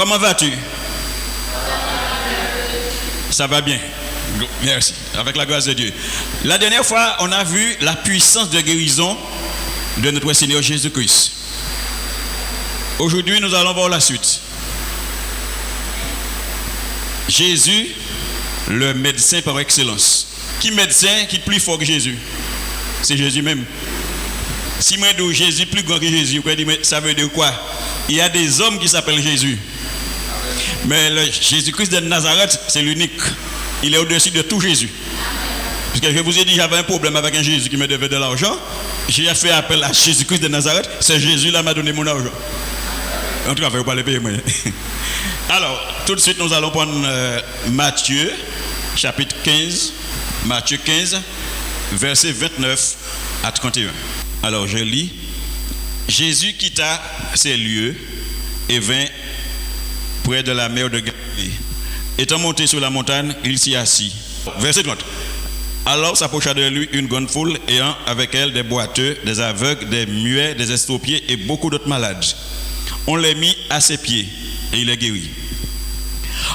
Comment vas-tu? Ça va bien. Merci. Avec la grâce de Dieu. La dernière fois, on a vu la puissance de guérison de notre Seigneur Jésus-Christ. Aujourd'hui, nous allons voir la suite. Jésus, le médecin par excellence. Qui médecin qui est plus fort que Jésus? C'est Jésus même. Si moi dis Jésus plus grand que Jésus, ça veut dire quoi? Il y a des hommes qui s'appellent Jésus. Mais le Jésus-Christ de Nazareth, c'est l'unique. Il est au-dessus de tout Jésus. Parce que je vous ai dit, j'avais un problème avec un Jésus qui me devait de l'argent. J'ai fait appel à Jésus-Christ de Nazareth. C'est Jésus-là qui m'a donné mon argent. En tout cas, il ne faut pas le payer. Moi. Alors, tout de suite, nous allons prendre Matthieu, chapitre 15. Matthieu 15, versets 29 à 31. Alors, je lis. Jésus quitta ces lieux et vint près de la mer de Galilée. Étant monté sur la montagne, il s'y assit. Verset 30. Alors s'approcha de lui une grande foule, ayant avec elle des boiteux, des aveugles, des muets, des estropiés et beaucoup d'autres malades. On les mit à ses pieds et il les guérit.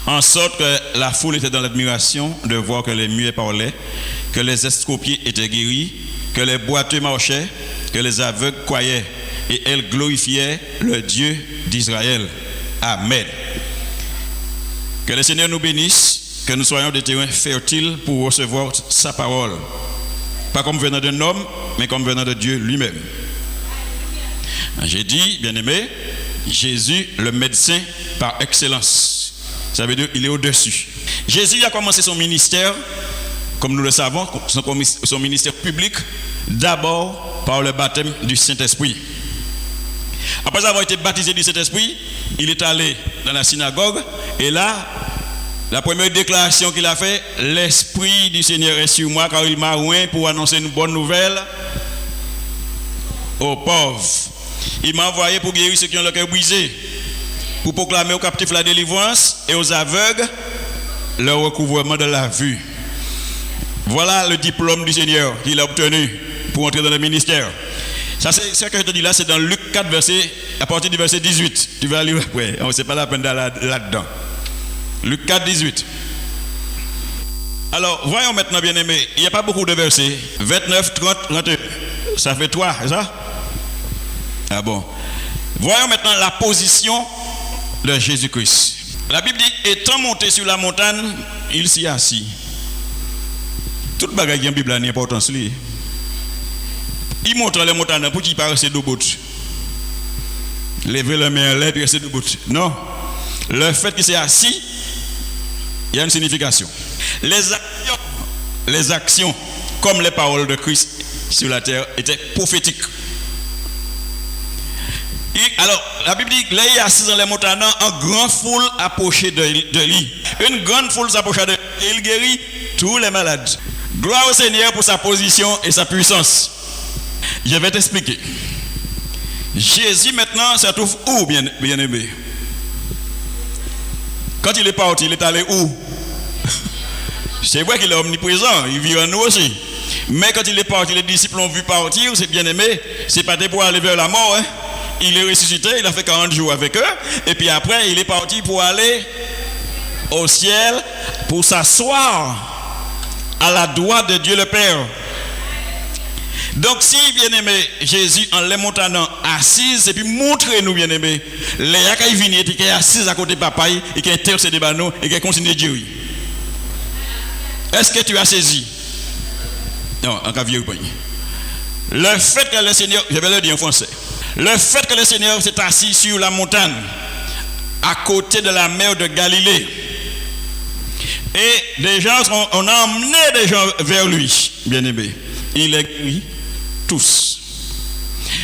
En sorte que la foule était dans l'admiration de voir que les muets parlaient, que les estropiés étaient guéris, que les boiteux marchaient, que les aveugles croyaient, et elle glorifiait le Dieu d'Israël. Amen. Que le Seigneur nous bénisse, que nous soyons des terrains fertiles pour recevoir sa parole. Pas comme venant d'un homme, mais comme venant de Dieu lui-même. J'ai dit, bien-aimé, Jésus, le médecin par excellence. Ça veut dire qu'il est au-dessus. Jésus a commencé son ministère, comme nous le savons, son ministère public, d'abord par le baptême du Saint-Esprit. Après avoir été baptisé du Saint-Esprit, il est allé dans la synagogue et là, la première déclaration qu'il a faite, l'Esprit du Seigneur est sur moi car il m'a oint pour annoncer une bonne nouvelle aux pauvres. Il m'a envoyé pour guérir ceux qui ont le cœur brisé, pour proclamer aux captifs la délivrance et aux aveugles le recouvrement de la vue. Voilà le diplôme du Seigneur qu'il a obtenu pour entrer dans le ministère. Ça, c'est ce que je te dis là, c'est dans Luc 4, à partir du verset 18. Tu vas lire après, c'est pas la peine d'aller là-dedans. Luc 4, 18. Alors, voyons maintenant, bien-aimés, il n'y a pas beaucoup de versets. 29, 30, 31. Ça fait 3, c'est ça? Ah bon. Voyons maintenant la position de Jésus-Christ. La Bible dit, étant monté sur la montagne, il s'y assit. Toute bagaille qui est en Bible a une importance. Il montre les montagnes pour qu'il paraisse debout. Lever la main, l'air, puis rester debout. Non. Le fait qu'il s'est assis, il y a une signification. Les actions, comme les paroles de Christ sur la terre, étaient prophétiques. Alors, la Bible dit qu'il est assis dans les montagnes, une grande foule approchait de lui. Une grande foule s'approcha de lui et il guérit tous les malades. Gloire au Seigneur pour sa position et sa puissance. Je vais t'expliquer. Jésus maintenant se trouve où, bien-aimé? Quand il est parti, il est allé où? C'est vrai qu'il est omniprésent, il vit en nous aussi. Mais quand il est parti, les disciples l'ont vu partir, c'est bien-aimé, c'est pas pour aller vers la mort. Hein? Il est ressuscité, il a fait 40 jours avec eux, et puis après, il est parti pour aller au ciel, pour s'asseoir à la droite de Dieu le Père. Donc si, bien-aimé, Jésus en les montant assise, et puis montrez-nous, bien-aimé, les gens qui viennent et qui sont assis à côté de papa, et qui intercèdent de nous, et qui continuent de dire oui. Est-ce que tu as saisi? Non, en cas vieux. Le fait que le Seigneur, je vais le dire en français, le fait que le Seigneur s'est assis sur la montagne, à côté de la mer de Galilée, et des gens, on a emmené des gens vers lui, bien-aimé. Il est guéri tous.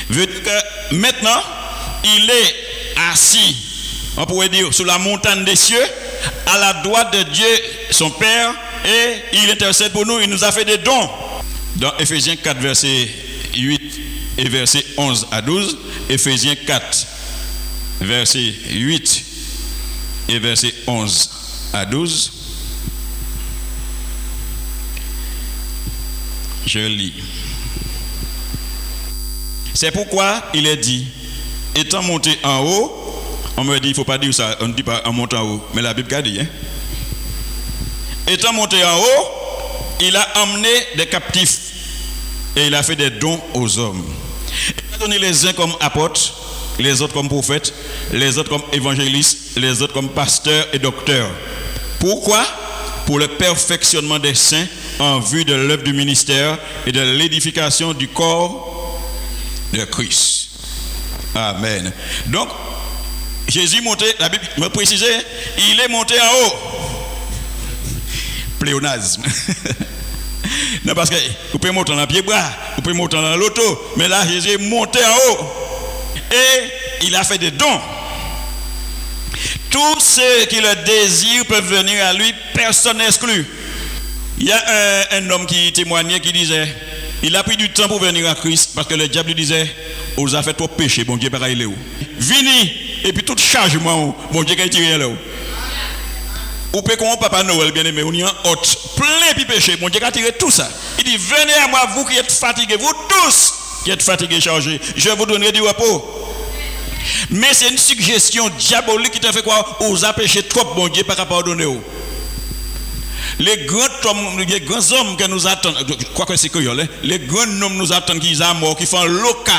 Veut dire que maintenant, il est assis, on pourrait dire, sur la montagne des cieux, à la droite de Dieu, son Père, et il intercède pour nous, il nous a fait des dons. Dans Éphésiens 4, verset 8 et verset 11 à 12, Éphésiens 4, verset 8 et verset 11 à 12, je lis. C'est pourquoi il est dit, étant monté en haut, On me dit, il ne faut pas dire ça, on ne dit pas en montant en haut. Mais la Bible a dit, hein. Étant monté en haut, il a emmené des captifs et il a fait des dons aux hommes. Il a donné les uns comme apôtres, les autres comme prophètes, les autres comme évangélistes, les autres comme pasteurs et docteurs. Pourquoi? Pour le perfectionnement des saints en vue de l'œuvre du ministère et de l'édification du corps de Christ. Amen. Donc, Jésus monté, la Bible me précisait, il est monté en haut. Pléonasme. Non, parce que vous pouvez monter dans le pied-bras, vous pouvez monter dans l'auto, mais là, Jésus est monté en haut. Et il a fait des dons. Tous ceux qui le désirent peuvent venir à lui, personne n'exclut. Il y a un homme qui témoignait, qui disait, il a pris du temps pour venir à Christ, parce que le diable lui disait, vous avez fait trop péché, bon Dieu, pareil, il est où? Vini, et puis tout chargement, bon Dieu, qui a tiré là où? Ou peut qu'on Papa Noël, bien aimé, on y a un hôte, plein de péché, bon Dieu, qui a tiré tout ça. Il dit, venez à moi, vous qui êtes fatigués, vous tous qui êtes fatigués, chargés, je vous donnerai du repos. Mais c'est une suggestion diabolique qui te fait quoi? Vous avez péché trop, bon Dieu, pas capable de pardonner. Les grands hommes que nous attendent, quoi que c'est que les grands hommes nous attendent qui sont morts, qui font l'oca.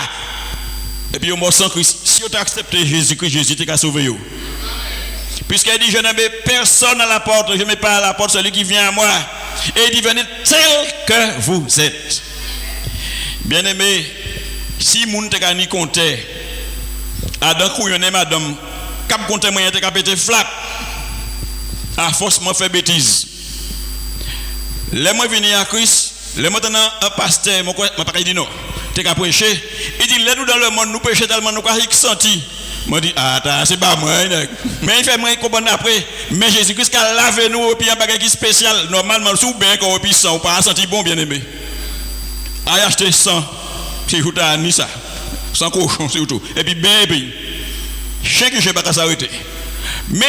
Et puis, ils sont sans Christ. Si vous acceptez Jésus-Christ, Jésus t'a sauvé. Puisqu'il dit, je ne mets personne à la porte, je ne mets pas à la porte celui qui vient à moi. Et il dit, venez tel que vous êtes. Bien-aimé, si moun te gagné comptait, Adam couillonné madame, cap comptait moyen te capété flap. À force m'a fait bêtise. Les moi venir à Christ, les maintenant un pasteur m'a pas dit non. Tu as prêché, il dit les nous dans le monde nous prêcher tellement nous quoi senti. Moi dit attends, c'est pas moi. Mais il fait moi comprendre après, mais Jésus-Christ a lavé nous et puis un bagage qui spécial. Normalement sous bien qu'on puis sang ou pas senti bon bien-aimé. A acheter 100 c'est tout à ni ça. Sans cochon surtout. Et puis bien et puis chien que je pas s'arrêter. Mais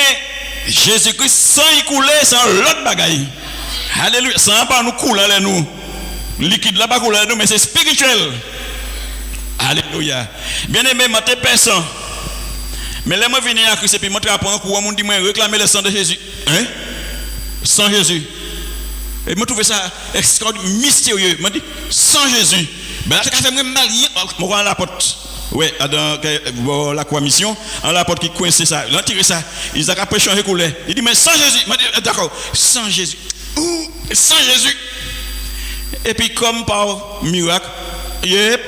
Jésus-Christ sans y couler sans l'autre bagaille. Alléluia, sans pas nous couler nous. Liquide là pas couler nous mais c'est spirituel. Alléluia. Bien-aimé, maté personne. Mais là moi venir à Christ et puis moi apprendre courant monde dit moi réclamer le sang de Jésus. Hein? Sans Jésus. Et moi trouve ça extraordinaire, mystérieux. Moi dit sans Jésus. Ben là ça fait moi mal moi à la porte. Ouais, dans la commission, en la porte qui coince ça, il a tiré ça, ils ont après changé couleur. Il dit mais sans Jésus, moi dit d'accord, sans Jésus. Ouh, sans Jésus. Et puis comme par miracle, yep,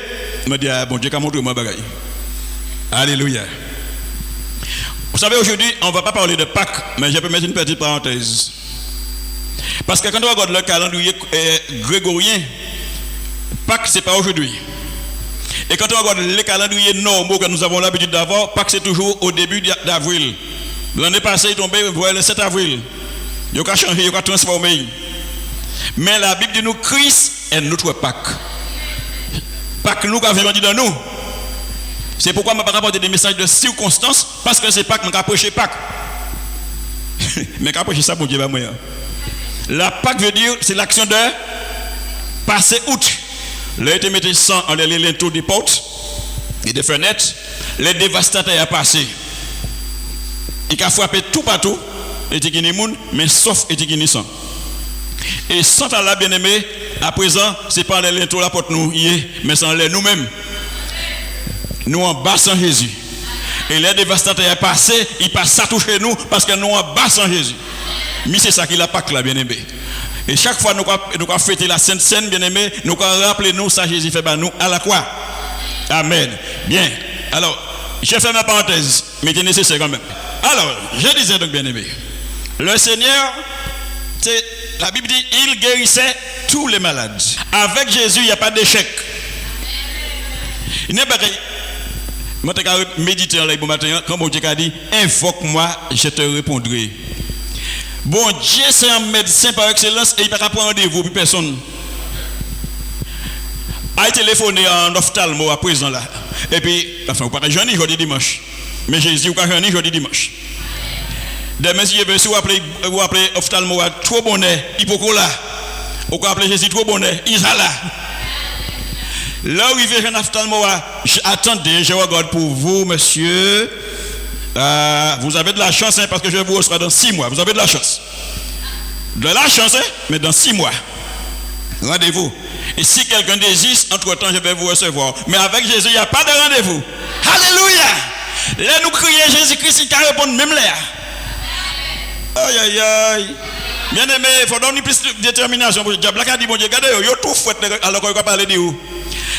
me dit bon Dieu qu'a montré moi bagaille. Alléluia. Vous savez aujourd'hui, on ne va pas parler de Pâques, mais je peux mettre une petite parenthèse. Parce que quand on regarde le calendrier grégorien, Pâques c'est pas aujourd'hui. Et quand on regarde les calendriers normaux que nous avons l'habitude d'avoir, Pâques c'est toujours au début d'avril. L'année passée, il est tombé le 7 avril. Il a changé, il a transformé. Mais la Bible dit nous, Christ est notre Pâques. Pâques nous avons dit dans nous. C'est pourquoi je ne vais pas apporter des messages de circonstances, parce que c'est Pâques, je vais prêcher Pâques. Mais je vais prêcher ça pour Dieu. La Pâques veut dire, c'est l'action de passer outre. Là, il mis sang en les linteaux des portes et des fenêtres. Les dévastateurs ont passé. Il a frappé tout partout, et il moun, mais sauf et il sang. Et sans Allah bien aimé, à présent, ce n'est pas les linteaux la porte nous, mais c'est nous-mêmes. Nous en bas sans Jésus. Et les dévastateurs ont passé, ils passent à toucher nous parce que nous en bas sans Jésus. Mais c'est ça qui l'a Pâques là, bien aimé. Et chaque fois nous avons fêté la Sainte Seine, bien aimé, nous avons rappelé nous, ça Jésus fait par nous à la croix. Amen. Bien. Alors, je fais ma parenthèse, mais c'est nécessaire quand même. Alors, je disais donc, bien aimé, le Seigneur, la Bible dit, il guérissait tous les malades. Avec Jésus, il n'y a pas d'échec. Il n'est pas moi, je méditer en bon matin, quand mon Dieu a dit, invoque-moi, je te répondrai. Bon Dieu, c'est un médecin par excellence et il ne peut pas prendre rendez-vous pour personne. Il a téléphoné en ophtalmo à présent là. Et puis, enfin, vous ne pouvez pas jeûner jeudi dimanche. Mais Jésus, vous pouvez jeûner jeudi dimanche. Demain, si vous appelez ophtalmo à trop bonnet, hypocola. Vous pouvez appeler Jésus trop bonnet, Isala. Là où il vient un ophtalmo, attendez, je regarde pour vous, monsieur. Vous avez de la chance, hein, parce que je vous recevoir dans 6 mois. Vous avez de la chance. De la chance, hein, mais dans 6 mois. Rendez-vous. Et si quelqu'un désiste, entre-temps, je vais vous recevoir. Mais avec Jésus, il n'y a pas de rendez-vous. Alléluia. Là, nous crions Jésus-Christ, il a répondu même là. Aïe, aïe, aïe. Bien aimé, il faut donner plus de détermination. Pour le diable, là, dit, bon Dieu, regardez, il y a tout fouet, alors qu'on va parler de vous.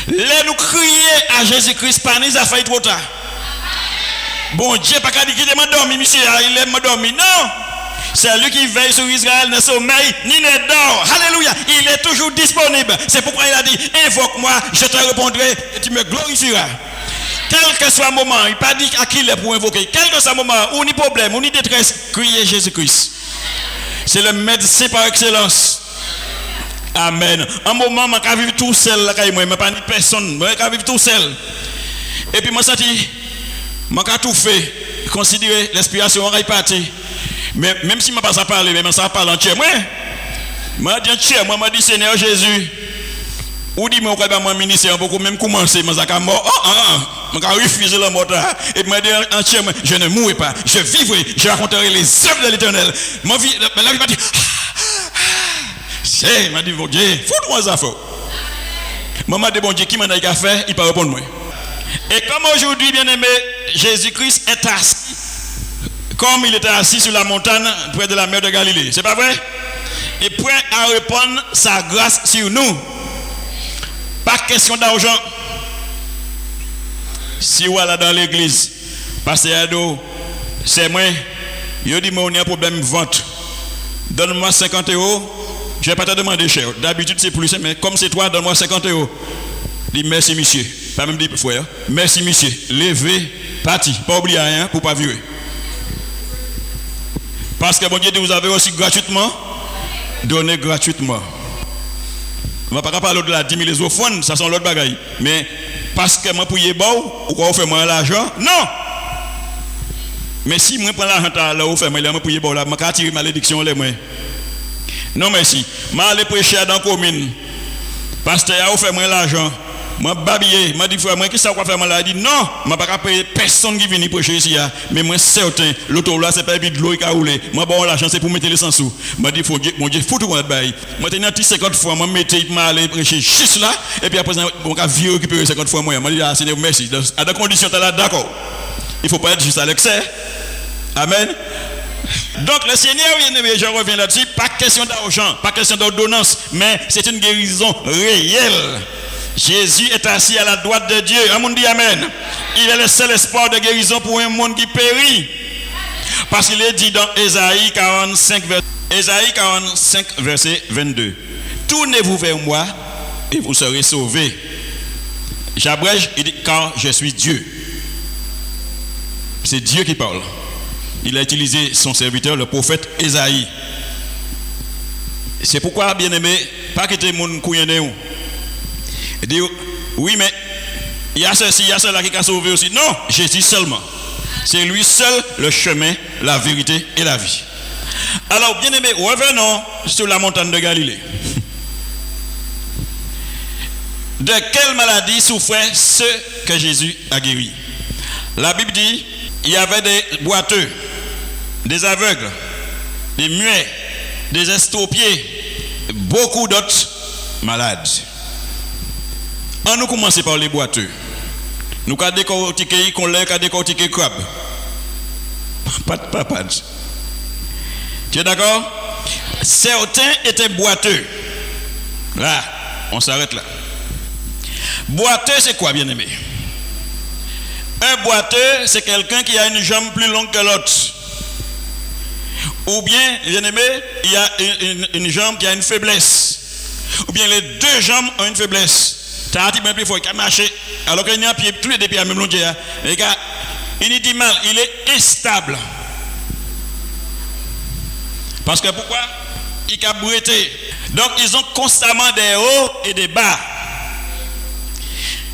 Là, nous crions à Jésus-Christ, pas nous, ça fait trop tard. Bon Dieu, pas qu'à dire qu'il est endormi, monsieur, il est endormi. Non. C'est lui qui veille sur Israël, ne sommeil, ni ne dort. Alléluia. Il est toujours disponible. C'est pourquoi il a dit, invoque-moi, je te répondrai et tu me glorifieras. Quel que soit le moment, il n'a pas dit à qui il est pour invoquer. Quel que soit le moment, où ni problème, où ni détresse, criez Jésus-Christ. C'est le médecin par excellence. Amen. Un moment, je vais vivre tout seul, là, je ne pas ni personne, je vais vivre tout seul. Et puis, je me senti, je vais tout fait, considérer l'inspiration, on va y partir. Mais même si je ne pas parler, mais ça parle entier. Moi, je dis Seigneur Jésus, ou dis-moi que mon ministère beaucoup même commencer, mais ça a mort. Je vais refuser la mort. Et je dis entièrement, je ne mourrai pas, je vivrai, je raconterai les œuvres de l'Éternel. La vie m'a dit, c'est, m'a dit, bon Dieu, fous-moi ça, faut. Maman dit, bon Dieu, qui m'a dit qu'à faire, il peut répondre moi. Et comme aujourd'hui, bien aimé, Jésus-Christ est assis. Comme il était assis sur la montagne près de la mer de Galilée. C'est pas vrai? Et prêt à répandre sa grâce sur nous. Pas question d'argent. Si vous allez dans l'église, passez à dos, c'est moi, je dis, on a un problème de vente. Donne-moi 50 €. Je ne vais pas te demander cher. D'habitude, c'est plus, mais comme c'est toi, donne-moi 50 €. Dis merci, monsieur. Pas même dire frère. Merci, monsieur. Levez, parti. Pas oublier rien pour ne pas virer. Parce que bon Dieu, vous avez aussi gratuitement donné gratuitement. On ne va pas parler de la 10 000 les offrandes, ça sont l'autre bagaille. Mais parce que moi pour y beau, ou quoi vous faites moi l'argent? Non! Mais si moi prends l'argent là, vous faites moi pour y beau là, je vais tirer malédiction là moi. Non merci. Je vais aller prêcher dans la commune. Pasteur, vous faites moi l'argent. Moi babiller, moi dit frère moi qui ça quoi faire moi là, il dit non, moi pas payer personne qui vient prêcher ici mais moi certain l'auto là c'est pas de l'eau qui a roulé. Moi bon l'argent c'est pour mettre les sans sous. Moi dit faut mon Dieu faut tout monde bail. Moi tenir 50 fois moi mettre aller prêcher juste là et puis après on va vieux récupérer 50 fois moi. Moi dit ah Seigneur merci. À des conditions là d'accord. Il faut pas être juste à l'excès. Amen. Donc le Seigneur, je reviens là-dessus, pas question d'argent, pas question d'ordonnance, mais c'est une guérison réelle. Jésus est assis à la droite de Dieu. Un monde dit Amen. Il est le seul espoir de guérison pour un monde qui périt. Parce qu'il est dit dans Ésaïe 45, verset 22. Tournez-vous vers moi et vous serez sauvés. J'abrège, il dit car je suis Dieu. C'est Dieu qui parle. Il a utilisé son serviteur, le prophète Ésaïe. C'est pourquoi, bien aimé, pas quitter mon couillon. Il dit, oui, mais il y a ceci, il y a cela qui a sauvé aussi. Non, Jésus seulement. C'est lui seul le chemin, la vérité et la vie. Alors, bien aimé, revenons sur la montagne de Galilée. De quelle maladie souffraient ceux que Jésus a guéris? La Bible dit, il y avait des boiteux, des aveugles, des muets, des estropiés, beaucoup d'autres malades. On nous commence par les boiteux. Nous avons décortiqué, qu'on l'a décortiqué crabe. Pas de papade. Tu es d'accord? Certains étaient boiteux. Là, on s'arrête là. Boiteux, c'est quoi, bien aimé? Un boiteux, c'est quelqu'un qui a une jambe plus longue que l'autre. Ou bien, bien aimé, il y a une jambe qui a une faiblesse. Ou bien les deux jambes ont une faiblesse. Tu as un petit peu plus fort, il a marché. Alors qu'il y a un pied, tous les deux pieds à même longueur. Les gars, il dit mal, il est instable. Parce que pourquoi? Il a bruité. Donc ils ont constamment des hauts et des bas.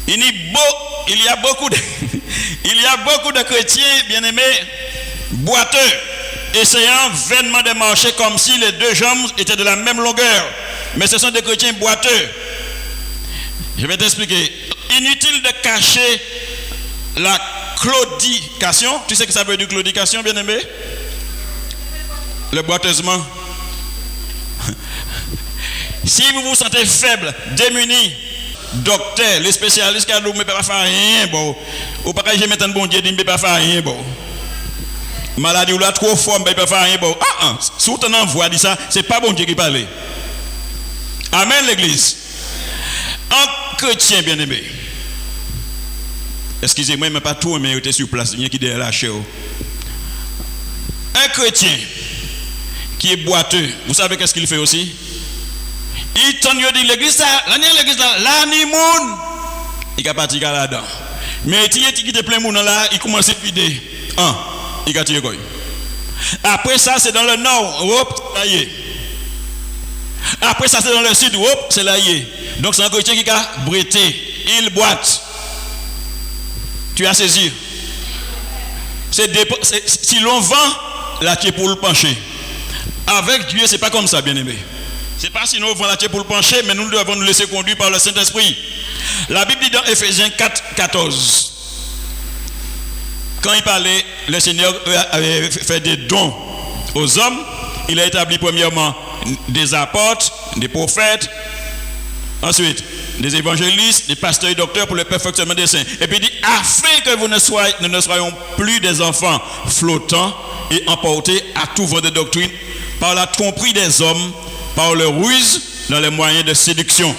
Il y a beaucoup de chrétiens, bien aimés, boiteux, essayant vainement de marcher comme si les deux jambes étaient de la même longueur. Mais ce sont des chrétiens boiteux. Je vais t'expliquer. Inutile de cacher la claudication. Tu sais que ça veut dire claudication, bien-aimé? Le boiteusement. Si vous vous sentez faible, démuni, docteur, les spécialistes qui ne peuvent pas faire rien, bon. Ou pas que je mette un bon Dieu, il ne peut pas faire rien, bon. Maladie ou là trop fort, il ne peut pas faire rien, bon. Si vous t'en envoie, dit ça, c'est pas bon Dieu qui parle. Amen, l'église. Un chrétien bien-aimé. Excusez-moi, mais pas tout, mais il était sur place, il y a qui derrière la chair. Un chrétien qui est boiteux, vous savez qu'est-ce qu'il fait aussi? Il t'en dit l'église là, ni moun. Il a parti là-dedans. Mais il était plein de monde là, il commence à vider. Il a tiré quoi? Après ça, c'est dans le nord, hop, là y est. Après ça, c'est dans le sud, hop, c'est là y est. Donc c'est un chrétien qui a bretté, il boite. Tu as saisi? Si l'on vend, là tu es pour le pencher. Avec Dieu, c'est pas comme ça, bien-aimé. C'est pas si nous vend la pour le pencher, mais nous devons nous laisser conduire par le Saint-Esprit. La Bible dit dans Éphésiens 4, 14. Quand il parlait, le Seigneur avait fait des dons aux hommes. Il a établi premièrement des apôtres, des prophètes, ensuite des évangélistes, des pasteurs et docteurs pour le perfectionnement des saints. Et puis il dit, afin que nous ne soyons plus des enfants flottants et emportés à tout vent de doctrine par la tromperie des hommes, par leur ruse dans les moyens de séduction.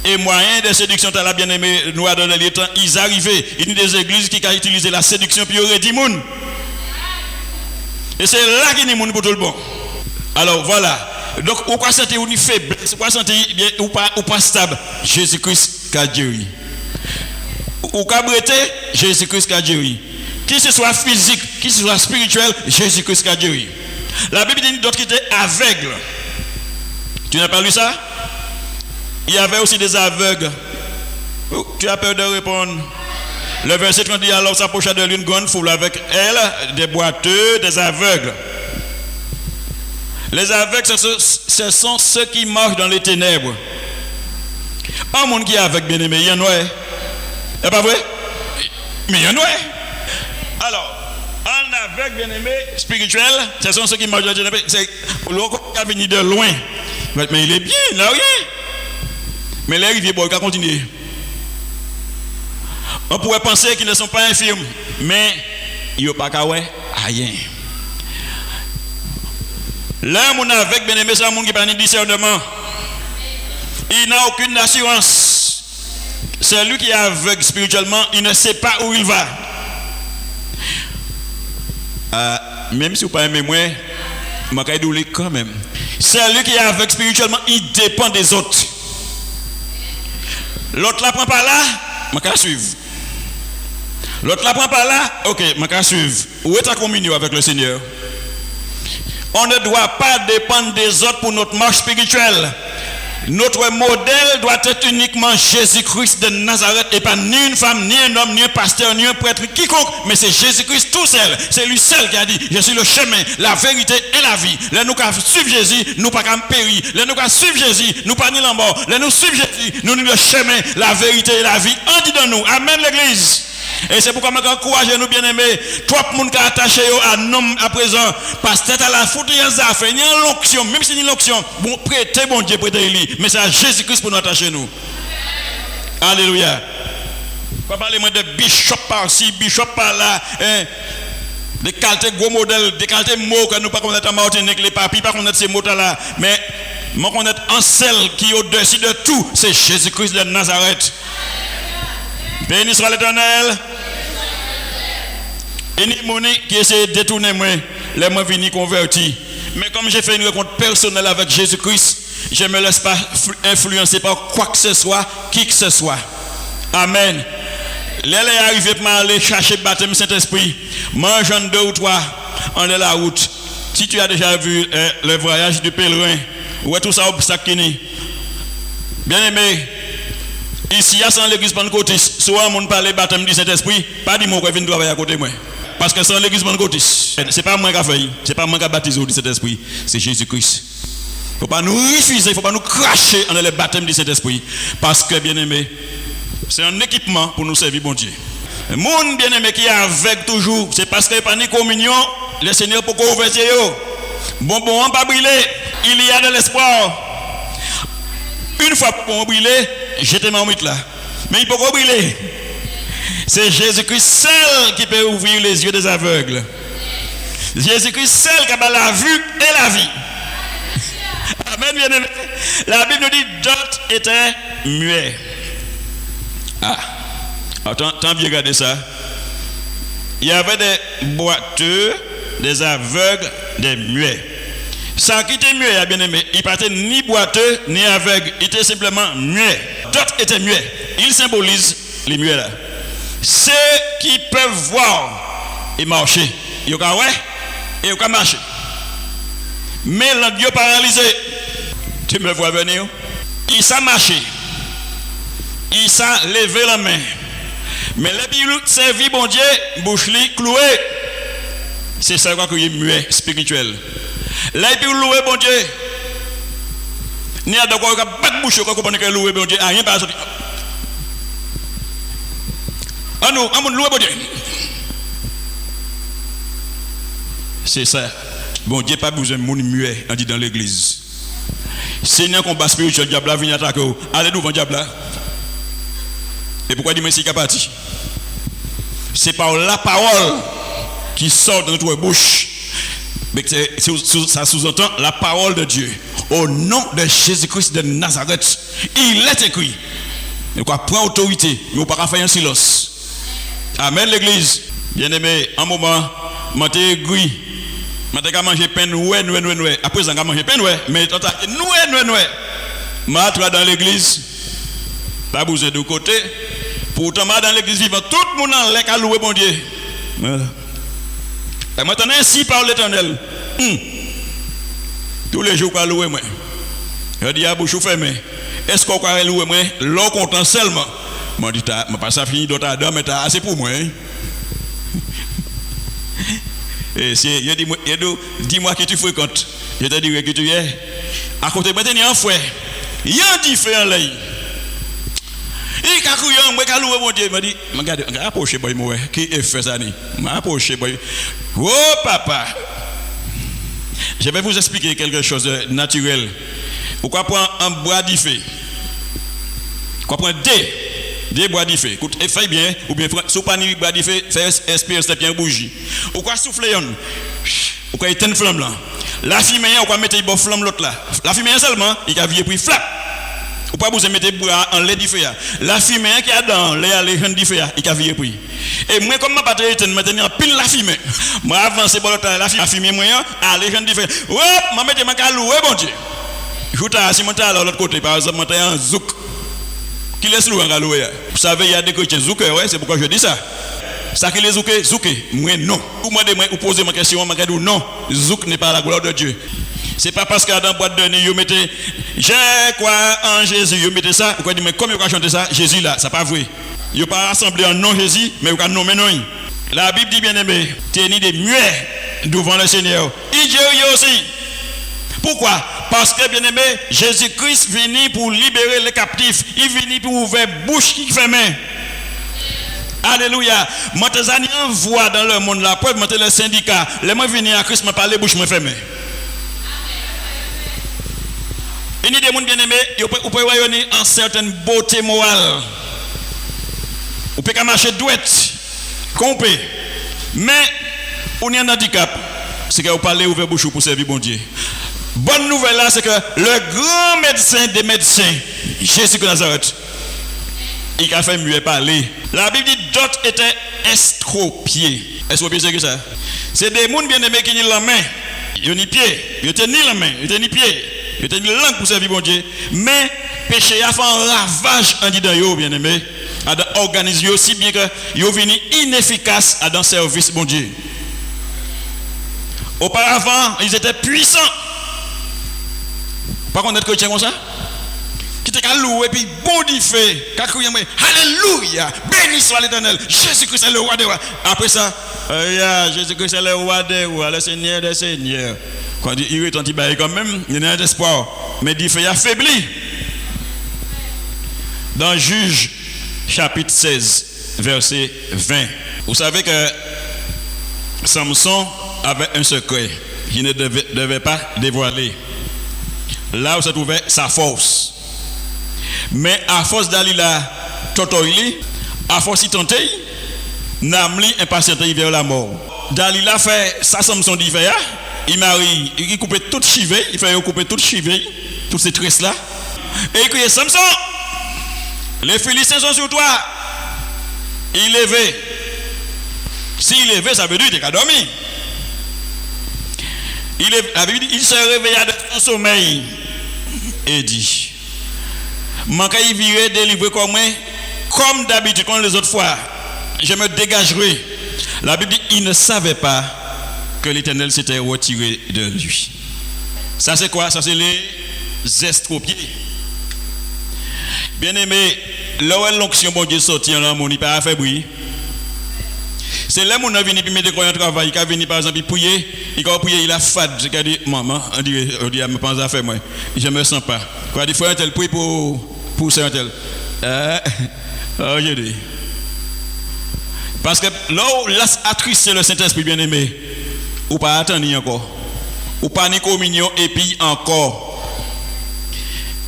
Et moyens de séduction, tu as bien aimé, nous a donné les temps, ils arrivaient. Il y a des églises qui ont utilisé la séduction puis ils auraient dit moun. Et c'est là qu'il y a des moun pour tout le bon. Alors voilà. Donc, ou quoi sentir ou faible, ou quoi sentir bien ou pas stable, Jésus-Christ qui a guéri. Ou quoi breté, Jésus-Christ qui a guéri. Qui ce soit physique, qui ce soit spirituel, Jésus-Christ qui a guéri. La Bible dit d'autres qui étaient aveugles. Tu n'as pas lu ça? Il y avait aussi des aveugles. Tu as peur de répondre? Le verset 30 dit alors s'approcha de l'une grande foule avec elle, des boiteux, des aveugles. Les aveugles, ce sont ceux qui marchent dans les ténèbres. Un monde qui est aveugle, bien aimé, il y en a. C'est pas vrai? Mais il y en a. Alors, un aveugle, bien aimé, spirituel, ce sont ceux qui marchent dans les ténèbres. C'est l'autre qui a venu de loin. Mais il est bien, il n'a rien. Mais là, il vient, il va continuer. On pourrait penser qu'ils ne sont pas infirmes, mais ils n'ont pas qu'à rien. Là, mon avec bien aimé, c'est un monde qui n'a pas de discernement. Il n'a aucune assurance. C'est lui qui est aveugle spirituellement, il ne sait pas où il va. Même si vous ne pouvez pas aimer moi, je vais quand même. C'est lui qui est aveugle spirituellement, il dépend des autres. L'autre la prend par là, je vais suivre. L'autre la prend par là, ok, je vais suivre. Où est ta communion avec le Seigneur? On ne doit pas dépendre des autres pour notre marche spirituelle. Notre modèle doit être uniquement Jésus-Christ de Nazareth et pas ni une femme, ni un homme, ni un pasteur, ni un prêtre, quiconque, mais c'est Jésus-Christ tout seul. C'est lui seul qui a dit, je suis le chemin, la vérité et la vie. Là nous qu'à suivre Jésus, nous pas qu'à périr. Là nous qu'à suivre Jésus, nous pas ni l'embord. Là nous suivre Jésus, nous le chemin, la vérité et la vie. En dit dans nous. Amen l'église. Et c'est pourquoi je encourage nous bien aimés. Trop de monde qui attaché à nom à présent. Parce que à la faute, il y a une affaire, il y a une onction. Même si il y a une onction, bon, prêtez bon Dieu, prêtez lui. Mais c'est à Jésus-Christ pour nous attacher nous. Alléluia. Pas parler de bishop par-ci, bishop par-là. Des qualités gros modèles, des qualités mots que nous pas connaître en Martinique, les papis, pas connaître ces mots-là. Mais moi connaître un seul qui est au-dessus de tout, c'est Jésus-Christ de Nazareth. Béni soit l'Éternel. Et ni Monique qui essaie de détourner moi, les moi venus convertis. Mais comme j'ai fait une rencontre personnelle avec Jésus-Christ, je ne me laisse pas influencer par quoi que ce soit, qui que ce soit. Amen. L'elle est arrivée pour aller chercher le baptême Saint-Esprit. Mangeant 2 ou 3 en la route. Si tu as déjà vu le voyage du pèlerin, où est tout ça obstacle qui n'est. Bien aimé. Ici, il y a sans l'église pentecôtiste, soit on parle baptême du Saint-Esprit, pas du mot que vient travailler à côté de moi. Parce que sans l'église pentecôtiste, ce n'est pas moi qui a fait, ce n'est pas moi qui a baptisé du Saint-Esprit, c'est Jésus-Christ. Il ne faut pas nous refuser, il ne faut pas nous cracher dans le baptême du Saint-Esprit. Parce que, bien aimé, c'est un équipement pour nous servir, bon Dieu. Moun bien-aimé qui est avec toujours, c'est parce que pas ni communion, le Seigneur pour qu'on ouvre yo. Bon, on pas brûler, il y a de l'espoir. Une fois pour brûler, j'étais marmite là. Mais il peut pas brûler. C'est Jésus-Christ seul qui peut ouvrir les yeux des aveugles. Jésus-Christ seul qui a la vue et la vie. Amen, bien-aimé. La Bible nous dit d'autres étaient muets. Ah, attends, bien regarder ça. Il y avait des boiteux, des aveugles, des muets. Sans qui était muet, bien-aimé, il n'était ni boiteux ni aveugle, il était simplement muet. D'autres étaient muets. Ils symbolisent les muets là. Ceux qui peuvent voir et marcher, ils peuvent ouais et ils peuvent marcher. Mais l'autre paralysé, tu me vois venir, il s'est marché, il s'est levé la main. Mais les pilotes servi bon Dieu, bouche li cloué. C'est ça qu'on est muet spirituel. Les pilotes loué bon Dieu. Ni à d'accord pas de bouche qu'on comprend que loué bon Dieu, rien pas sorti. Ah non, on loué bon Dieu. C'est ça. Bon Dieu pas besoin de monde muet, on dit dans l'église. Seigneur combat spirituel, diable vient attaquer. Allez devant diable. Et pourquoi dit merci capable? C'est par la parole qui sort de notre bouche. Mais ça sous-entend la parole de Dieu. Au nom de Jésus-Christ de Nazareth, il est écrit. Mais quoi, prend autorité, mais on ne peut pas faire un silence. Amen, l'église. Bien-aimé, un moment, je t'ai gris. Je t'ai mangé pain, ouais. Après, je mangé pain, ouais. Mais tu as je dans l'église. Pas besoin de côté. Pourtant, dans l'église vivante, tout le monde a l'air à louer bon Dieu. Voilà. Et maintenant, ainsi par l'Éternel. Tous les jours, je vais louer moi. Je dis à bouche fermée. Est-ce qu'on va louer moi? L'on content seulement. Je dis, je ne pas ça fini d'autres dame, mais t'as assez pour moi. Et si dis-moi qui tu fréquentes. Je te dirai que tu es. À côté de moi, il y a un frère. Il y a un différent là. Il a couillé, il a loué mon Dieu. Il m'a dit, regarde, approchez moi. Qui est fait ça? Approchez moi. Oh papa. Je vais vous expliquer quelque chose de naturel. Pourquoi prendre un bois d'ifé? Pourquoi prendre des bois d'ifé? Écoute, fais bien, ou bien, si vous pas bois d'ifé, fais espérer, c'est bien bougie. Pourquoi souffler? Pourquoi éteindre flamme là? La fumée, on va mettre une flamme l'autre là. La fumée seulement, il a viré puis flap. Ou pas vous mettez bois en lait d'ifé. La fumée qui a dans les jeunes d'ifé, il a viré puis. Et moi, comme je ne suis pas maintenant pile la fumée. Moi, avance pour la fumée, moi, à les jeunes d'ifé. Hop, je mets ma calou, bon Dieu. Je suis à Simon à l'autre côté, par exemple, je suis un zouk. Qui laisse louer en calou? Vous savez, il y a des chrétiens zouk, ouais, c'est pourquoi je dis ça. Ça qui les zouké, moi non. Vous posez ma question, je dis non, zouk n'est pas la gloire de Dieu. C'est pas parce que dans la boîte de nuit, vous mettez j'ai quoi en Jésus, vous mettez ça, vous dites mais comme vous chanter ça, Jésus là, ça pas vrai. Vous pas rassemblé en nom Jésus, mais vous nommer non. La Bible dit bien aimé, tenez des muets devant le Seigneur. Il dit aussi. Pourquoi? Parce que bien aimé, Jésus-Christ venu pour libérer les captifs, il venu pour ouvrir bouche qui fermée. Alléluia. Moi, tes amis envoient dans le monde la preuve, moi, les syndicats, les moi venir à Christ, me parler bouche me fermée. Il y a des gens bien aimés, vous pouvez voir en certaine beauté morale. Vous pouvez marcher douette, compé. Mais, on y a un handicap. C'est que vous parlez ouvert bouche pour servir bon Dieu. Bonne nouvelle là, c'est que le grand médecin des médecins, Jésus de Nazareth, il a fait mieux parler. La Bible dit d'autres étaient estropiés. Estropiés, c'est que ça? C'est des gens bien aimés qui ont la main. Ils ont ni pied. Ils ont ni la main. Ils ont ni pied. Ils ont ni langue pour servir bon Dieu. Mais péché a fait un ravage en disant yo bien aimé. À organiser aussi bien que yo venu inefficace à dans service bon Dieu. Auparavant, ils étaient puissants. Par contre, être chrétien comme ça? Qui te loué puis bon Dieu fait. Alléluia. Béni soit l'Éternel. Jésus-Christ est le roi des rois. Après ça, Jésus-Christ est le roi des rois, le Seigneur des seigneurs. Quand il est anti quand même, il y a un espoir. Mais il fait affaibli. Dans Juge chapitre 16, verset 20. Vous savez que Samson avait un secret qu'il ne devait pas dévoiler. Là où se trouvait sa force. Mais à force d'aller là, totoili, à force d'y tenter, Namli impatienté vers la mort. Dalila fait ça, Samson dit fait, il marie, il coupe toute chivée, il fait couper toute chivée, toutes ces tresses là. Et il crie Samson, les Philistins sont sur toi. Il levé. S'il levé, ça veut dire qu'il a dormi. Il se réveilla de son sommeil et dit, manque y virer, délivrer comme d'habitude, comme les autres fois. Je me dégagerai. La Bible dit, il ne savait pas que l'Éternel s'était retiré de lui. Ça c'est quoi? Ça c'est les estropiés. Bien aimé, là où l'onction bon Dieu sorti en l'amour, il pas fait bruit. C'est là où on a venu pour mettre un travail, il a venu par exemple prier, il a prié, il a fade, il a dit maman, on dit me pense à faire moi, je me sens pas. Quoi il faut un tel prier pour ça un tel. Oh je dis. Parce que là où l'attristé le Saint-Esprit bien aimé, ou pas attendre encore, ou pas ni communion et puis encore.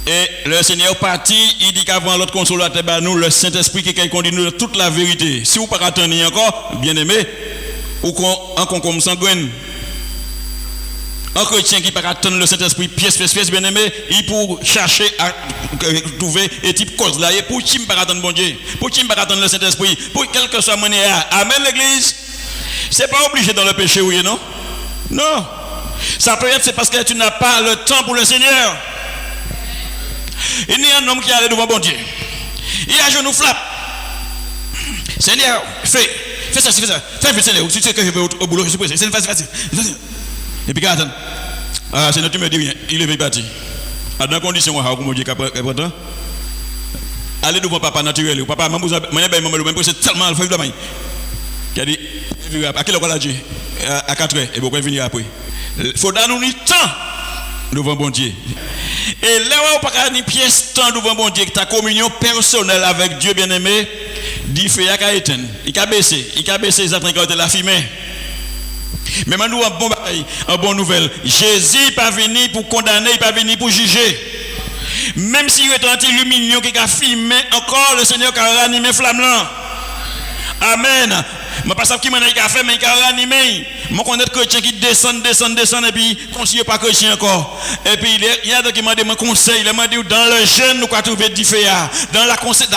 Et le Seigneur parti, il dit qu'avant l'autre consolateur, nous, le Saint-Esprit qui conduit nous de toute la vérité. Si vous ne pas attendre encore, bien aimé, ou qu'on comme sanguine, un chrétien qui ne peut pas attendre le Saint-Esprit, pièce, bien aimé, il pour chercher à trouver et type cause là, et pour qui ne peut pas attendre bon Dieu, pour qui ne peut pas attendre le Saint-Esprit, pour quelle que soit manière. Amen l'église. C'est pas obligé dans le péché, oui, non? Non. Ça peut être, c'est parce que tu n'as pas le temps pour le Seigneur. Il y a un homme qui allait devant bon Dieu. Il a un genou flap. Seigneur, fais ça, fais ça. Fais vite, Seigneur. Tu sais que je vais au boulot, je suis pressé. C'est facile. Et puis, attends. Ah, Seigneur, tu me dis rien. Il est parti. Dans la condition où mon Dieu est important. Allez devant papa naturel. Papa, maman, c'est tellement alpha. Qui a dit, à quelle heure on a dit? À 4 heures. Et vous pouvez venir après. Il faut donner nous temps devant bon Dieu. Et là où on pas une pièce temps devant bon Dieu, ta communion personnelle avec Dieu bien-aimé, dit fait à éteindre. Il a baissé les attentes quand il a filmé. Mais maintenant un bon nouvelle, Jésus n'est pas venu pour condamner, il n'est pas venu pour juger. Même s'il est anti-luminion qui a filmé encore, le Seigneur qui a ranimé flamme là. Amen. Je ne sais pas qui m'a fait, mais il a ranimé. Je connais des chrétiens qui descendent, et puis conseiller pas chrétien encore. Et puis il y a des qui m'ont demandé conseil. Il m'a dit dans le jeûne, nous pouvons trouver du feu. Dans la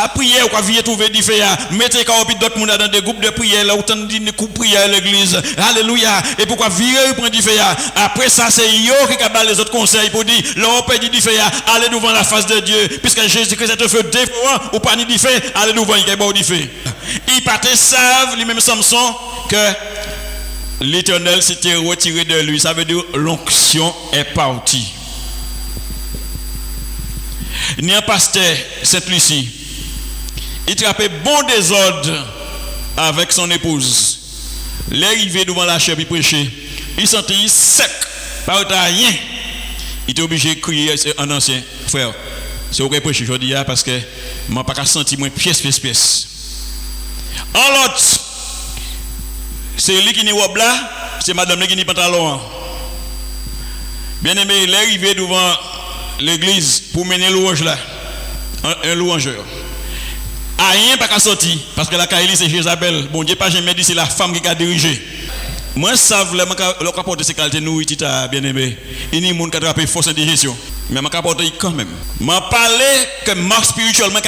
prière, nous pouvons trouver du feu. Mettez d'autres monde dans des groupes de prière, là où on dit des groupes de prière à l'église. Alléluia. Et pourquoi virer prendre du feu? Après ça, c'est yo qui a les autres conseils pour dire, là on peut dire du feu, allez devant la face de Dieu. Puisque Jésus-Christ est un feu dévorant, ou pas ni du feu, allez devant, il y a du feu. Il partait savent, lui-même Samson, que l'Éternel s'était retiré de lui. Ça veut dire l'onction est partie. Il y a un pasteur, Sainte-Lucie, il trappait bon désordre avec son épouse. L'arrivée devant la chèvre, il prêchait. Il sentait sec, pas rien. Il était obligé de crier un ancien frère. C'est pourquoi il prêche aujourd'hui parce que je n'ai pas senti moins pièce. En l'autre, c'est lui qui n'est pas là, c'est madame qui n'est pas pantalon. Bien aimé, il est arrivé devant l'église pour mener louange là, un louangeur. Rien pas qu'à sortir, parce que la Kaili c'est Jézabel. Bon Dieu, pas jamais dit c'est la femme qui a dirigé. Moi, je sais vraiment que le rapport de ces qualités, nous, bien aimé, il y a des gens qui ont attrapé force de digestion. Mais je rapporte quand même. Je parle que marche spirituellement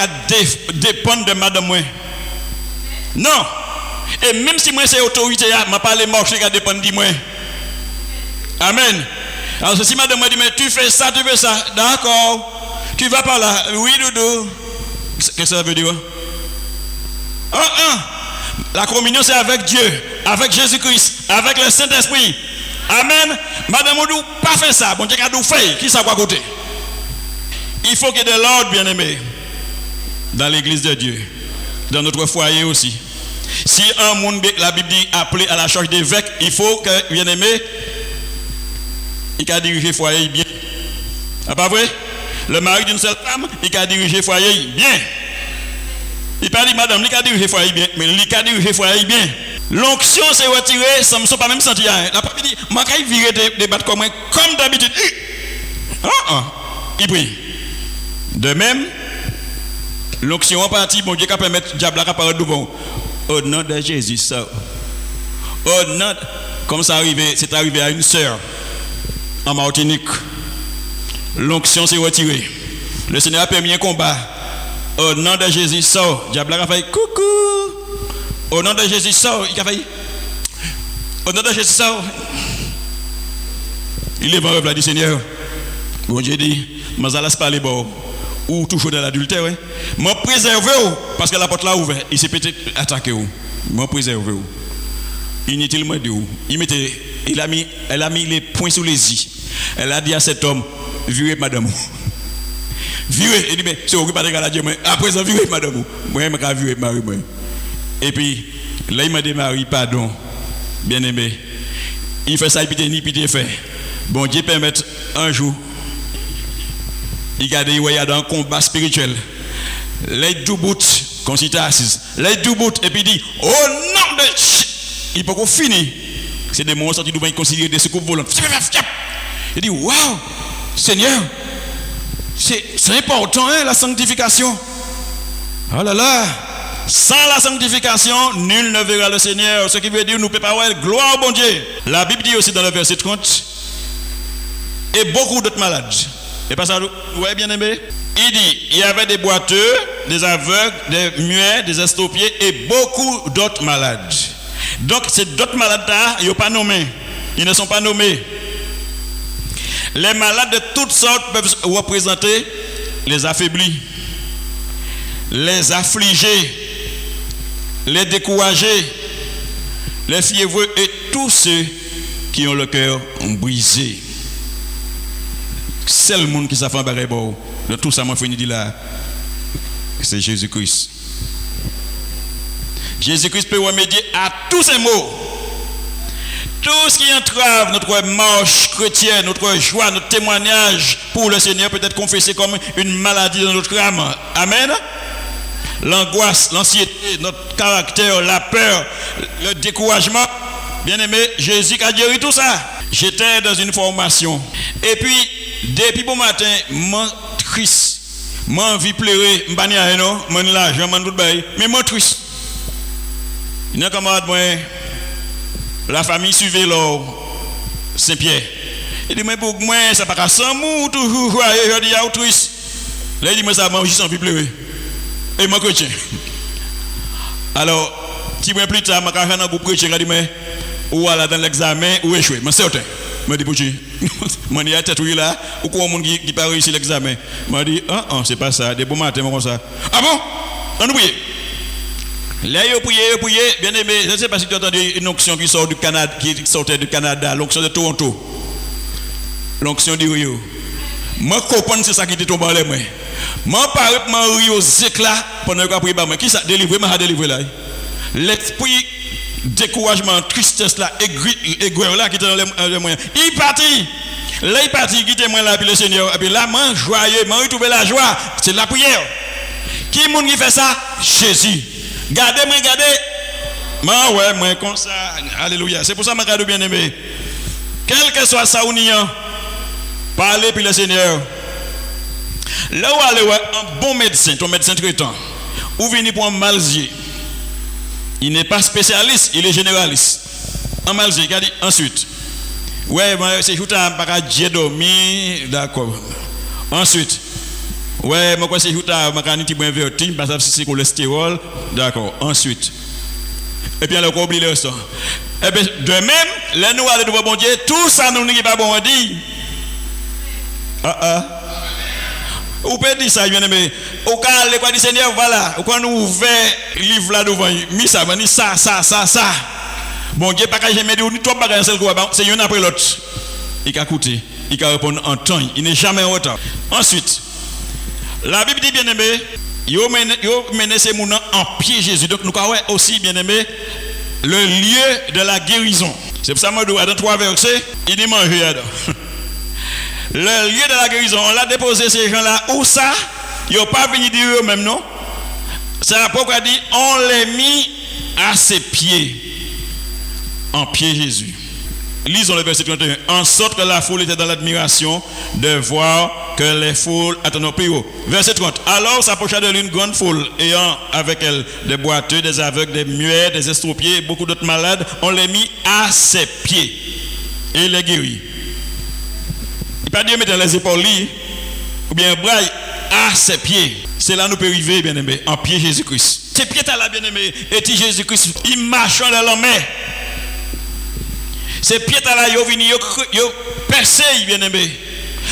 dépend de madame. Non. Et même si moi c'est autorité, je parle de marche qui dépend de moi. Amen. Alors si madame me dit, mais tu fais ça, d'accord. Tu vas par là. Oui, doudou. Qu'est-ce que ça veut dire? La communion c'est avec Dieu, avec Jésus-Christ, avec le Saint-Esprit. Amen. Madame Oudou, pas fait ça. Bon Dieu a fait. Qui ça va côté? Il faut qu'il y ait de l'ordre, bien aimé, dans l'église de Dieu, dans notre foyer aussi. Si un monde, la Bible dit, appelé à la charge d'évêque, il faut que, bien aimé, il a dirigé le foyer bien. Ah, pas vrai? Le mari d'une seule femme, il a dirigé le foyer bien. Il pas dit madame, il a dit je fais bien, mais il a dit je fais bien. L'onction s'est retirée, ça me sont pas même senti. La pape dit, je vais virer des battes comme d'habitude. Il prie. De même, l'onction en partie, bon Dieu, qui permet diable à parler devant. Au nom de Jésus, ça. Au nom, comme ça c'est arrivé à une sœur en Martinique. L'onction s'est retirée. Le Seigneur a permis un combat. Au nom de Jésus, ça. Diable a fait coucou. Au nom de Jésus, ça. Il a fait. Au nom de Jésus, ça. Il est venu du Seigneur. Bon Dieu dit, mais ça laisse parler bon. Ou toujours dans l'adultère, ouais. M'a préservé parce que la porte l'a ouverte. Il s'est peut-être attaqué. M'a préservé. Inutilement de où. Elle a mis les poings sous les yeux. Elle a dit à cet homme, virez madame. Virez. Il dit, mais c'est occupé de la Dieu. Après ça, virez madame. Moi, je vais virer Marie. Et puis, là, il m'a dit, Marie, pardon. Bien aimé. Il fait ça, il pitié fait. Bon Dieu permet un jour. Il y a dans un combat spirituel. Les deux bouts, quand il est assis, les deux bouts, et puis il dit, oh non, il peut qu'on finisse. C'est des monstres qui doivent considérer des secours volants. Il dit, waouh, Seigneur, c'est important, hein, la sanctification. Oh là là, sans la sanctification, nul ne verra le Seigneur. Ce qui veut dire, nous ne pouvons pas avoir gloire au bon Dieu. La Bible dit aussi dans le verset 30, et beaucoup d'autres malades. Et pas ça, ouais, bien aimé. Il dit, il y avait des boiteux, des aveugles, des muets, des estropiés et beaucoup d'autres malades. Donc, ces d'autres malades-là, ils ne sont pas nommés. Ils ne sont pas nommés. Les malades de toutes sortes peuvent représenter les affaiblis, les affligés, les découragés, les fiévreux et tous ceux qui ont le cœur brisé. C'est le monde qui s'est fait barrer de tout ça m'a fini de là. C'est Jésus-Christ. Jésus-Christ peut remédier à tous ces maux. Tout ce qui entrave notre marche chrétienne, notre joie, notre témoignage pour le Seigneur peut être confessé comme une maladie dans notre âme. Amen. L'angoisse, l'anxiété, notre caractère, la peur, le découragement. Bien aimé, Jésus a guéri tout ça. J'étais dans une formation. Et puis, depuis bon matin, je suis triste. Je suis envie de pleurer. Je suis pas non, je suis là, je suis mais je suis triste. Il y a un camarade, la famille suivait là, Saint-Pierre. Il dit, mais pour moi, ça pas sans mou, toujours joyeux, je dis, ah, triste. Là, il dit, moi, ça m'a juste envie de pleurer. Et moi, chrétien. Alors, si moi plus tard, je vais pour chrétien, je dis, mais, ou aller dans l'examen, ou échouer. Mais c'est certain. Je dis, pour qui? Je dis, à tête là, ou quoi, on qui pas réussi l'examen. Je dis, c'est pas ça, des bons matins, comme ça. Ah bon? On oublie. Là, il prié, bien aimé. Je ne sais pas si tu as entendu une onction qui sort du Canada, qui sortait du Canada, l'onction de Toronto. L'onction du Rio. Moi, je comprends c'est ça qui était tombé en l'air. Moi, je parle de Rio Zécla pendant que je prie. Qui ça délivré? Je délivré là. L'esprit découragement, tristesse là, aigre là qui était dans les moyens. Il partit. Là, il partit, il quitte moi là, puis le Seigneur. Et puis là, moi, joyeux, moi, retrouvé la joie. C'est la prière. Qui est-ce qui fait ça? Jésus. Gardez. Moi, comme ça. Alléluia. C'est pour ça que je regarde bien aimé. Quel que soit ça ou niant, parlez puis le Seigneur. Là où aller un bon médecin, ton médecin traitant, ou venir pour un malzier. Il n'est pas spécialiste, il est généraliste. Un malzier, il a dit ensuite. Ouais, c'est juste un paradis dormi, d'accord. Ensuite. Ouais, moi, c'est juste un mécanisme inverti, parce que c'est cholestérol, d'accord. Ensuite. Et puis, alors, on oublie le reste. Et bien, de même, les nous allons devant bon Dieu, tout ça, nous n'est pas bon à dire. Ou peut dire ça, bien aimé. Au cas où le Seigneur, voilà, quand nous ouvrons le livre là devant, mis ça, ça. Bon Dieu, pas que jamais dit, ni toi, pas seul quoi, c'est une après l'autre. Il a coûté, il a répondu en temps, il n'est jamais en retard. Ensuite, la Bible dit, bien aimé, il mené ces mounants en pied Jésus. Donc, nous avons aussi, bien aimé, le lieu de la guérison. C'est pour ça que moi, dans 3 versets, il dit manger. Le lieu de la guérison, on l'a déposé ces gens-là. Où ça? Ils n'ont pas venu dire eux-mêmes, non? C'est l'apôtre qui a dit, on les mit à ses pieds, en pied Jésus. Lisons le verset 31. En sorte que la foule était dans l'admiration de voir que les foules attendaient plus haut. Verset 30. Alors s'approcha de lui une grande foule, ayant avec elle des boiteux, des aveugles, des muets, des estropiés, beaucoup d'autres malades. On les mit à ses pieds et il les guérit. Il pas dire mettre les épaules ou bien bras à ses pieds. C'est là nous peut arriver, bien aimé, en pied Jésus-Christ. Ses pieds là, bien aimé, et Jésus-Christ, il marche dans la main. Ces pieds là, ils viennent percer, bien aimé.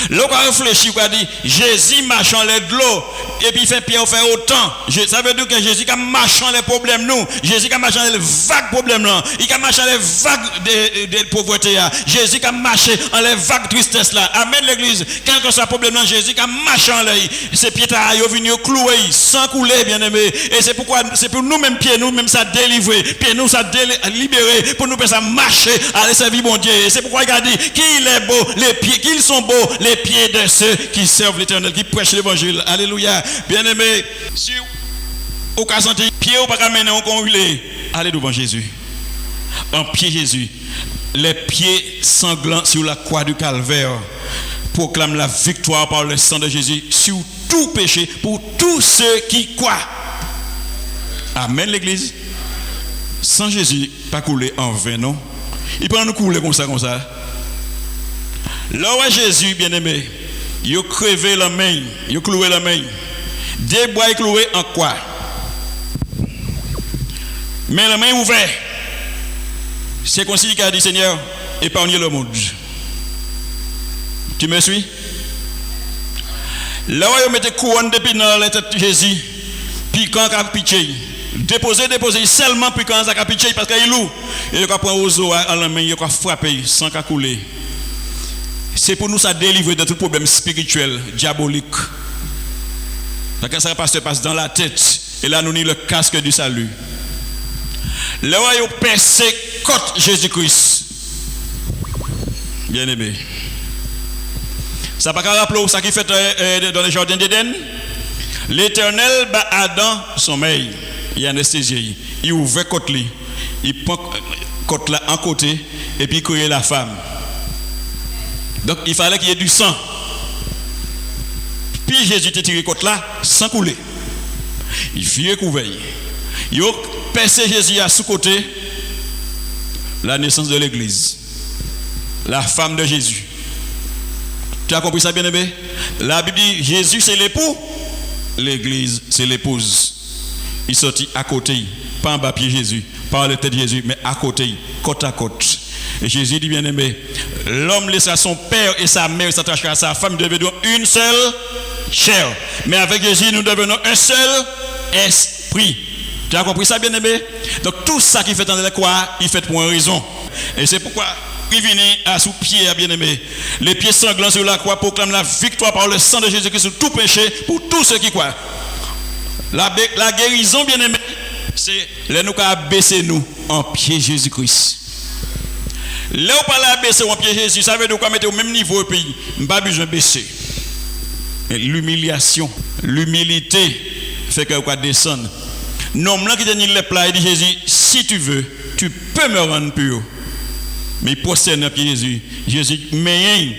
L'on a réfléchi, on a dit, Jésus marchant les de l'eau, et puis il fait pierre, fait autant. Ça veut dire que Jésus a marchant les problèmes, nous. Jésus a marchant les vagues problèmes, là. Il a marché les vagues de pauvreté, là. Jésus a marché en les vagues tristesse, là. Amen, l'église. Quel que soit le problème, là, Jésus a marché en les. Ces pieds là, ils viennent clouer, sans couler, bien aimé. Et c'est pourquoi, c'est pour nous-mêmes, pieds, nous-mêmes, ça délivrer. Pieds, nous, ça libérer, pour nous, ça marcher, aller servir mon Dieu. Et c'est pourquoi il a dit, qu'il est beau, les pieds, qu'ils sont beaux, les pieds de ceux qui servent l'Éternel, qui prêchent l'Évangile. Alléluia. Bien-aimé, si au cas où pied ou pas qu'à mener, on convient, allez devant Jésus. En pied Jésus. Les pieds sanglants sur la croix du calvaire proclament la victoire par le sang de Jésus sur tout péché pour tous ceux qui croient. Amen, l'église. Sans Jésus, pas couler en vain, non? Il peut nous couler comme ça. Là où Jésus, bien-aimé, il a crevé la main, il a cloué la main. Des bois cloués en quoi? Mais la main ouverte. C'est comme s'il a dit, Seigneur, épargnez le monde. Tu me suis? Là où il mettait couronne depuis dans la tête de Jésus, puis quand il a pitché, déposer seulement puis quand il a pitché, parce qu'il est lourd. Il a pris aux os à la main, il a frappé sans qu'à couler. C'est pour nous ça délivrer de tout problème spirituel, diabolique. Parce que ça passe dans la tête. Et là, nous avons le casque du salut. Là où il a percé contre Jésus-Christ. Bien aimé. Ça n'a pas rappeler ça qui fait dans le jardin d'Éden. L'Éternel bat Adam sommeil. Il anesthésié. Il ouvre côte li. Il prend côte là en côté et puis il crée la femme. Donc il fallait qu'il y ait du sang. Puis Jésus t'a tiré côte là sans couler. Il fit couvert. Il a percé Jésus à sous-côté la naissance de l'église. La femme de Jésus. Tu as compris ça, bien-aimé? La Bible dit Jésus c'est l'époux, l'église c'est l'épouse. Il sortit à côté, pas en bas pied Jésus, pas à la tête de Jésus, mais à côté, côte à côte. Et Jésus dit, bien-aimé, l'homme laissera son père et sa mère s'attachera à sa femme, nous devenons une seule chair. Mais avec Jésus, nous devenons un seul esprit. Tu as compris ça, bien-aimé? Donc tout ça qui fait dans la croix, il fait pour une raison. Et c'est pourquoi il vient à sous pied, bien-aimé. Les pieds sanglants sur la croix proclament la victoire par le sang de Jésus-Christ sur tout péché pour tous ceux qui croient. La guérison, bien-aimé, c'est là nous qu'à baisser nous en pied Jésus-Christ. Là où parle à baisser en pied Jésus, ça veut dire qu'on mettre au même niveau et puis pas besoin de baisser. L'humiliation, l'humilité fait que quoi descendre. Non, là qui tenait les plats, il dit Jésus, si tu veux, tu peux me rendre pur. Mais il prosterne à pied Jésus. Jésus, mais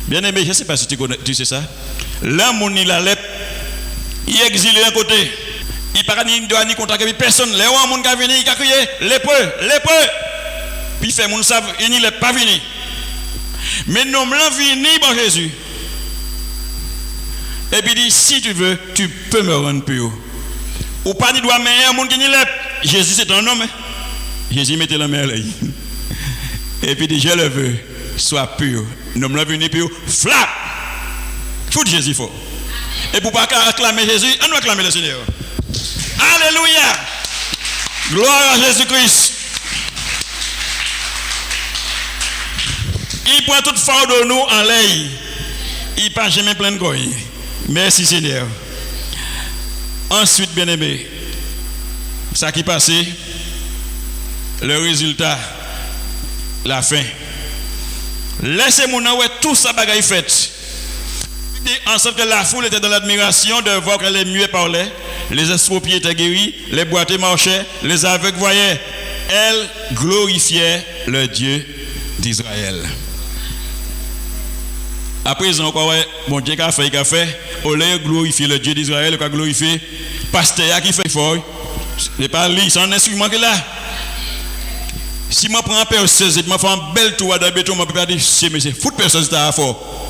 bien aimé, je ne sais pas si tu sais ça. Là, mon il a il est exilé d'un côté. Il ne doit ni contacter personne. Là où un monde qui a venu, il a crié lépreux. Puis il fait mon savent, il n'est pas venu. Mais non, là venu par Jésus. Et puis il dit si tu veux, tu peux me rendre pur. Ou pas ni doit mais un monde qui n'est pas. Jésus c'est un homme. Jésus mettait la main là. Et puis il dit je le veux, sois pur. Non, là venu pur. Flap. Fout Jésus fort. Et pour pas acclamer Jésus, on doit acclamer le Seigneur. Alléluia. Gloire à Jésus-Christ. Il prend toute force de nous en l'air. Il pas jamais plein de goy. Merci Seigneur. Ensuite, bien-aimé, ça qui passe, le résultat, la fin. Laissez-moi voir tout ça bagaille fait. En sorte que la foule était dans l'admiration de voir que les muets parlaient, les estropiés étaient guéris, les boiteux marchaient, les aveugles voyaient. Elle glorifiait le Dieu d'Israël. À présent, bon Dieu qu'a fait, au lieu de glorifier le Dieu d'Israël, il a glorifié pasteur qui fait fort. Ce n'est pas lui, c'est un instrument qu'il a. Si je prends un perceuse et je fais un bel tour dans le béton, je ne peux pas dire, c'est fou de perceuse à fort.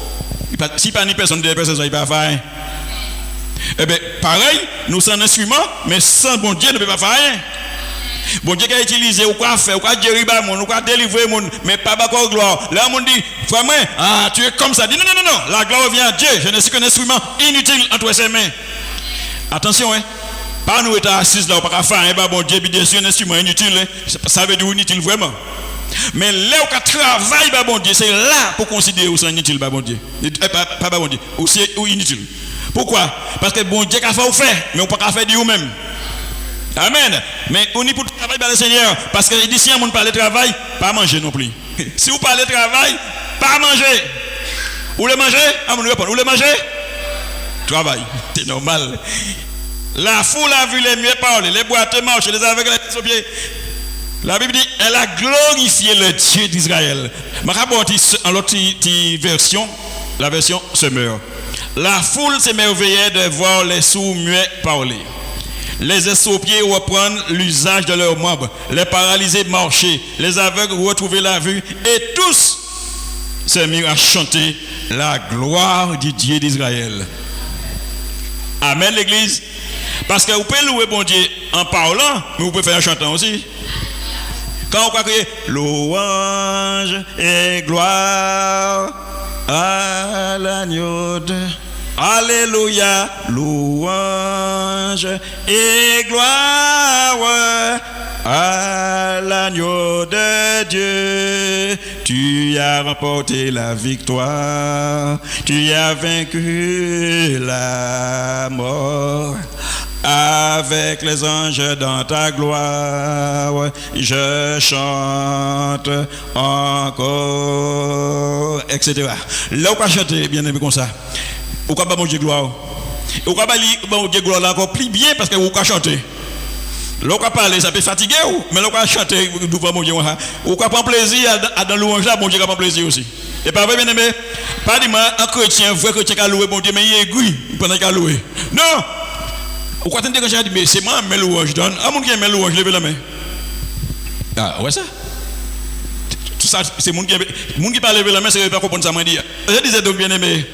Si pas ni personne de personne, il ne peut pas faire. Eh bien, pareil, nous sommes un instrument, mais sans bon Dieu, ne peut pas faire rien. Bon Dieu qui a utilisé, ou quoi faire, ou quoi guérir le monde, ou quoi délivrer le monde, mais pas encore gloire. Là, on dit, frère, tu es comme ça. Dit, non, la gloire vient à Dieu. Je ne suis qu'un instrument inutile entre ses mains. Attention, hein. Pas nous être assis là, ou pas faire, hein, bon Dieu, bien sûr, un instrument inutile, ça veut dire inutile vraiment. Mais là où on travaille, bon Dieu, c'est là pour considérer où c'est inutile, bon Dieu. Pas bon Dieu, ou inutile. Pourquoi? Parce que bon Dieu a fait ou fait, mais on ne peut pas faire de vous-même. Amen. Mais on est pour travailler par le Seigneur. Parce que d'ici, on parle de travail, pas manger non plus. Si vous parlez de travail, pas manger. Ou le manger? On répond. Ou le manger? Travail. C'est normal. La foule a vu les muets parler, les boiteux marcher, les aveugles les pieds. La Bible dit, elle a glorifié le Dieu d'Israël. Je vais rapporter en l'autre version, la version Semeur. La foule s'émerveillait de voir les sourds muets parler. Les estropiés reprendre l'usage de leurs membres, les paralysés marcher, les aveugles retrouver la vue, et tous se mirent à chanter la gloire du Dieu d'Israël. Amen, l'Église. Parce que vous pouvez louer bon Dieu en parlant, mais vous pouvez faire en chantant aussi. Quand on croit crier louange et gloire à l'agneau de Alléluia, louange et gloire à l'agneau de Dieu. Tu as remporté la victoire, tu as vaincu la mort. Avec les anges dans ta gloire, je chante encore, etc. Là, on va chanter, bien aimé, comme ça. Ou quoi, bon Dieu gloire. Ou quoi, bon Dieu gloire là encore plus bien parce que vous pouvez chanter. Là, on va parler, ça peut fatiguer, mais là, on va chanter devant mon Dieu. Ou quoi, prendre plaisir à dans louange là, bon Dieu, prend plaisir aussi. Et pas vrai, bien aimé, pas dire un chrétien, vrai chrétien qui a loué, bon Dieu, mais il est aiguille pendant qu'il a loué. Non! Ou quoi, t'entends quand j'ai dit, mais c'est moi, mais louange donne. Ah, mon qui aime louange, levez la main. Ah, ouais, ça. Tout ça, c'est mon qui parle lever la main, c'est pas comprendre ça, moi dire. Je disais donc, bien aimé,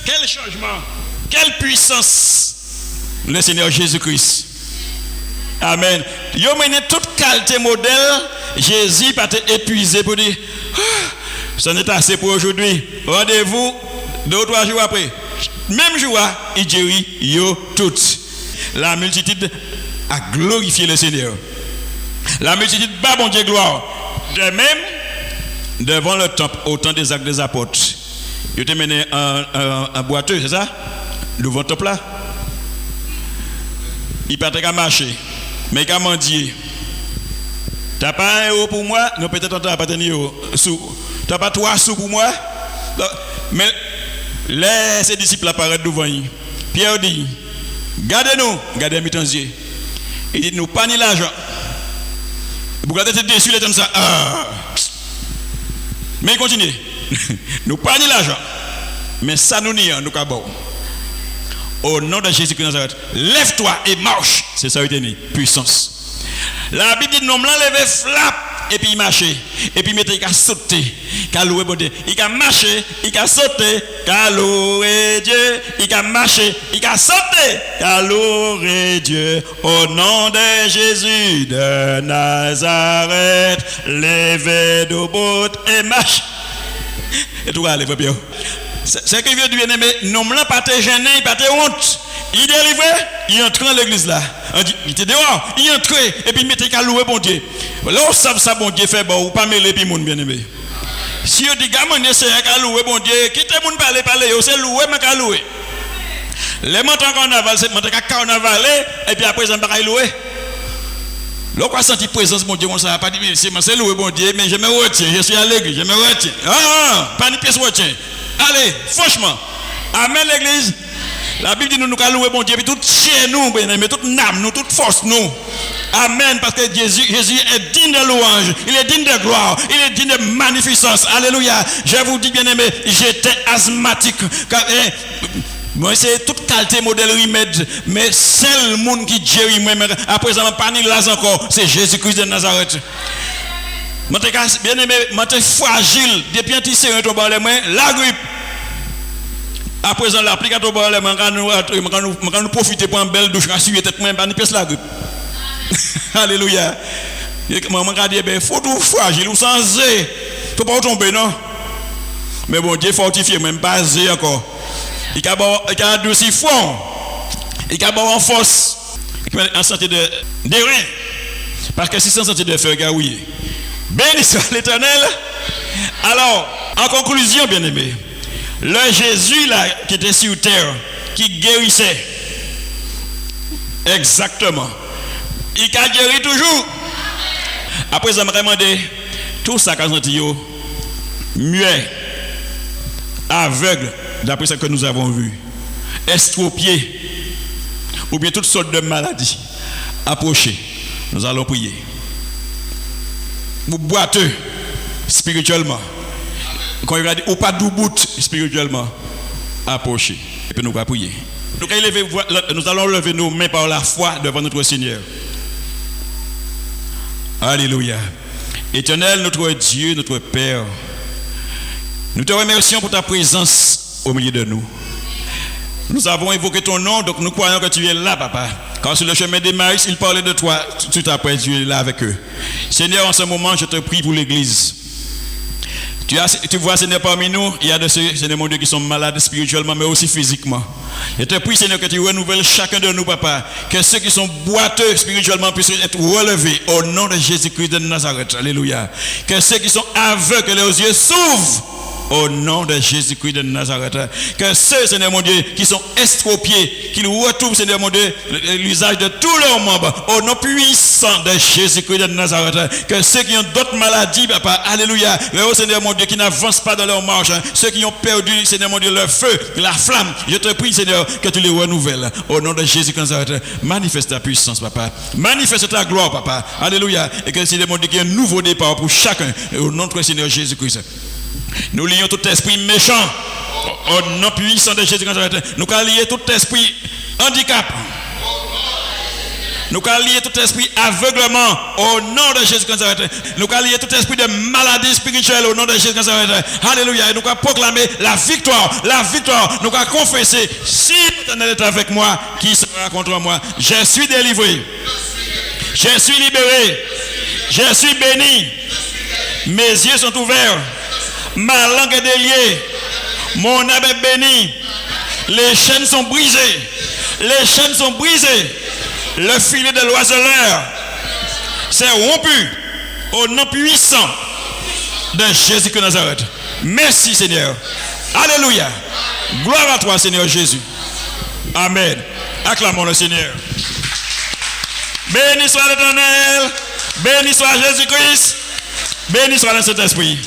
quel changement, quelle puissance le Seigneur Jésus-Christ. Amen. Yo mené toute qualité modèle, Jésus pas été épuisé pour dire, ça n'est assez pour aujourd'hui. Rendez-vous 2 ou 3 jours après. Même jour, il dit yo toutes. La multitude a glorifié le Seigneur. La multitude bat bon Dieu gloire. De même, devant le temple, au temps des actes des apôtres, il te mené un boiteux, c'est ça? Devant le temple là. Il partait qu'à marcher, mais qu'à mendier. T'as pas un euro pour moi? Non, peut-être on t'a pas tenu sous. T'as pas 3 sous pour moi? Mais ses disciples apparaissent devant lui. Pierre dit, gardez-nous, gardez mes yeux. Il dit, nous pas ni l'argent. Vous regardez cette déçu, comme ça. Mais il continue. Nous pas ni l'argent. Mais ça nous nie, nous cabons. Au nom de Jésus-Christ de Nazareth, lève-toi et marche. C'est ça qui est puissance. La Bible dit, nous l'avons levé flap. Et puis il marchait, et puis il a sauté, il a loué Dieu, il a marché, il a sauté, il a loué Dieu, il a marché, il a sauté, il a loué Dieu, au nom de Jésus de Nazareth, levez debout et marche. Et tout va aller, bien. C'est que Dieu bien aimé, non, il n'a pas été gêné, il n'a pas été honte. Il délivré, il entre dans l'église là. Il était dehors, il entre et puis il mettait qu'à louer bon Dieu. Là, on sait ça, bon Dieu fait bon, ou pas mêler puis monde bien aimé. Si on dit, gamin, c'est qu'à louer bon Dieu, quittez mon parler, c'est louer, mais qu'à louer. Les montants en carnaval, c'est monter qu'à carnaval, et puis après, ça ne va pas louer. Là, on a senti présence, bon Dieu, on ne pas dit, c'est louer bon Dieu, mais je me retiens, je suis à l'église, je me retiens. Ah, pas une pièce retiens. Allez, franchement. Amen l'église. La Bible dit nous allons louer bon Dieu, puis tout chez nous, mais toute âme, nous, toute force, nous. Amen, parce que Jésus est digne de louange, il est digne de gloire, il est digne de magnificence. Alléluia. Je vous dis bien aimé, j'étais asthmatique. Moi, c'est toute qualité modèle remède, mais seul monde qui Jésus, à présent, pas ni là encore, c'est Jésus-Christ de Nazareth. Bien aimé, je suis fragile, depuis un petit série, la grippe. À présent, l'applicateur, nous profiter pour un bel douche, rassurer tête, pas ni pièce la grippe. Alléluia. Maman a dit, il faut tout fragile, ou sans zé. Tu ne peux pas tomber, non? Mais bon, Dieu fortifié, même pas zé encore. Il a adouci fond. Il a en force. En santé de reins. Parce que si c'est en santé de feu, oui. Béni soit l'Éternel. Alors, en conclusion, bien aimé, le Jésus là, qui était sur terre, qui guérissait, exactement, il a guéri toujours. Après, ça m'a demandé tout ça qu'a senti muet, aveugle, d'après ce que nous avons vu, estropié, ou bien toutes sortes de maladies. Approchez, nous allons prier. Vous boiteux spirituellement. Quand il va dire, ou pas d'oubout spirituellement, approchez. Et puis nous allons prier. Nous allons lever nos mains par la foi devant notre Seigneur. Alléluia. Éternel, notre Dieu, notre Père, nous te remercions pour ta présence au milieu de nous. Nous avons évoqué ton nom, donc nous croyons que tu es là, papa. Car sur le chemin d'Emmaüs, il parlait de toi. Tout après, tu es là avec eux. Seigneur, en ce moment, je te prie pour l'Église. Tu vois, Seigneur, parmi nous, il y a de ceux, Seigneur mon Dieu, qui sont malades spirituellement, mais aussi physiquement. Je te prie, Seigneur, que tu renouvelles chacun de nous, papa. Que ceux qui sont boiteux spirituellement puissent être relevés au nom de Jésus-Christ de Nazareth. Alléluia. Que ceux qui sont aveugles, que leurs yeux s'ouvrent au nom de Jésus-Christ de Nazareth. Que ceux, Seigneur mon Dieu, qui sont estropiés, qu'ils retrouvent, Seigneur mon Dieu, l'usage de tous leurs membres, au nom puissant de Jésus-Christ de Nazareth. Que ceux qui ont d'autres maladies, papa, alléluia, le Seigneur mon Dieu, qui n'avancent pas dans leur marche, ceux qui ont perdu, Seigneur mon Dieu, leur feu, la flamme, je te prie, Seigneur, que tu les renouvelles. Au nom de Jésus-Christ de Nazareth, manifeste ta puissance, papa. Manifeste ta gloire, papa. Alléluia. Et que, Seigneur mon Dieu, qu'il y ait un nouveau départ pour chacun, au nom de Seigneur Jésus-Christ. Nous lions tout esprit méchant au nom puissant de Jésus. Nous allons lier tout esprit handicap. Nous allons lier tout esprit aveuglement au nom de Jésus. Nous allons lier tout esprit de maladie spirituelle au nom de Jésus. Alléluia. Et nous allons proclamer la victoire. La victoire. Nous allons confesser, si l'Éternel est avec moi, qui sera contre moi? Je suis délivré. Je suis libéré. Je suis béni. Mes yeux sont ouverts. Ma langue est déliée, mon âme est bénie, les chaînes sont brisées, les chaînes sont brisées, le filet de l'oiseleur s'est rompu au nom puissant de Jésus de Nazareth. Merci Seigneur. Alléluia. Gloire à toi Seigneur Jésus. Amen. Acclamons le Seigneur. Béni soit l'Éternel, béni soit Jésus-Christ, béni soit le Saint-Esprit.